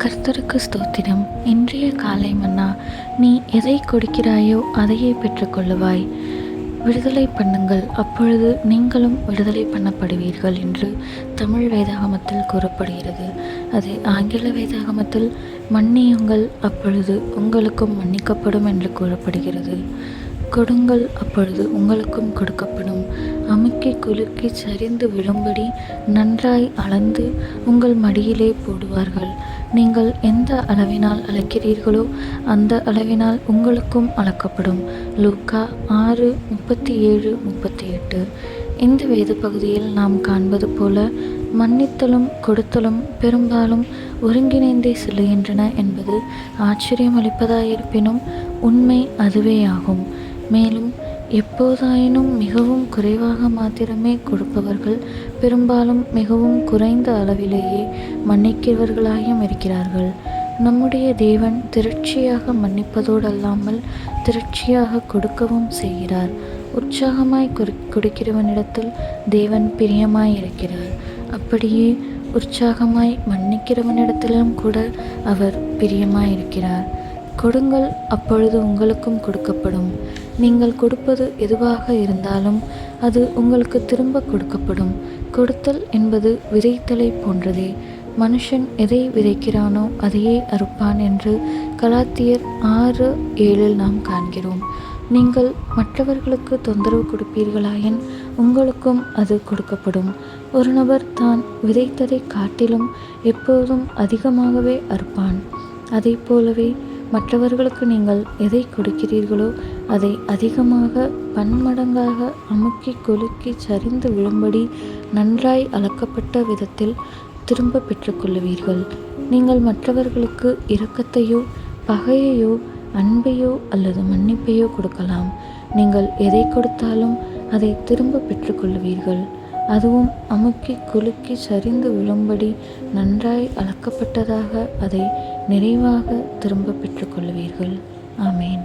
கர்த்தருக்கு ஸ்தோத்திரம். இன்றைய காலை மன்னா, நீ எதை கொடுக்கிறாயோ அதையே பெற்றுக்கொள்ளுவாய். விடுதலை பண்ணுங்கள், அப்பொழுது நீங்களும் விடுதலை பண்ணப்படுவீர்கள் என்று தமிழ் வேதாகமத்தில் கூறப்படுகிறது. அது ஆங்கில வேதாகமத்தில் மன்னியுங்கள், அப்பொழுது உங்களுக்கும் மன்னிக்கப்படும் என்று கூறப்படுகிறது. கொடுங்கள், அப்பொழுது உங்களுக்கும் கொடுக்கப்படும். அமுக்கி குலுக்கி சரிந்து விழும்படி நன்றாய் அளந்து உங்கள் மடியிலே போடுவார்கள். நீங்கள் எந்த அளவினால் அளக்கிறீர்களோ அந்த அளவினால் உங்களுக்கும் அளக்கப்படும். லூக்கா 6:37-38. இந்த வேத பகுதியில் நாம் காண்பது போல மன்னித்தலும் கொடுத்தலும் பெரும்பாலும் ஒருங்கிணைந்தே செல்லுகின்றன என்பது ஆச்சரியமளிப்பதாயிருப்பினும் உண்மை அதுவேயாகும். மேலும் எப்போதாயினும் மிகவும் குறைவாக மாத்திரமே கொடுப்பவர்கள் பெரும்பாலும் மிகவும் குறைந்த அளவிலேயே மன்னிக்கிறவர்களாயும் இருக்கிறார்கள். நம்முடைய தேவன் திரட்சியாக மன்னிப்பதோடல்லாமல் திரட்சியாக கொடுக்கவும் செய்கிறார். உற்சாகமாய் கொடுக்கிறவனிடத்தில் தேவன் பிரியமாய் இருக்கிறார். அப்படியே உற்சாகமாய் மன்னிக்கிறவனிடத்திலும் கூட அவர் பிரியமாய் இருக்கிறார். கொடுங்கள், அப்பொழுது உங்களுக்கும் கொடுக்கப்படும். நீங்கள் கொடுப்பது எதுவாக இருந்தாலும் அது உங்களுக்கு திரும்ப கொடுக்கப்படும். கொடுத்தல் என்பது விதைத்தலை போன்றதே. மனுஷன் எதை விதைக்கிறானோ அதையே அறுப்பான் என்று கலாத்தியர் 6:7 நாம் காண்கிறோம். நீங்கள் மற்றவர்களுக்கு தொந்தரவு கொடுப்பீர்களாயின் உங்களுக்கும் அது கொடுக்கப்படும். ஒரு நபர் தான் விதைத்ததை காட்டிலும் எப்போதும் அதிகமாகவே அறுப்பான். அதை போலவே மற்றவர்களுக்கு நீங்கள் எதை கொடுக்கிறீர்களோ அதை அதிகமாக பன்மடங்காக அமுக்கி குலுக்கி சரிந்து விழும்படி நன்றாய் அளக்கப்பட்ட விதத்தில் திரும்ப பெற்றுக்கொள்ளுவீர்கள். நீங்கள் மற்றவர்களுக்கு இரக்கத்தையோ பகையையோ அன்பையோ அல்லது மன்னிப்பையோ கொடுக்கலாம். நீங்கள் எதை கொடுத்தாலும் அதை திரும்ப பெற்றுக்கொள்ளுவீர்கள். அதுவும் அமுக்கி குலுக்கி சரிந்து விழும்படி நன்றாய் அளக்கப்பட்டதாக அதை நிறைவாக திரும்ப பெற்றுக்கொள்வீர்கள். ஆமேன்.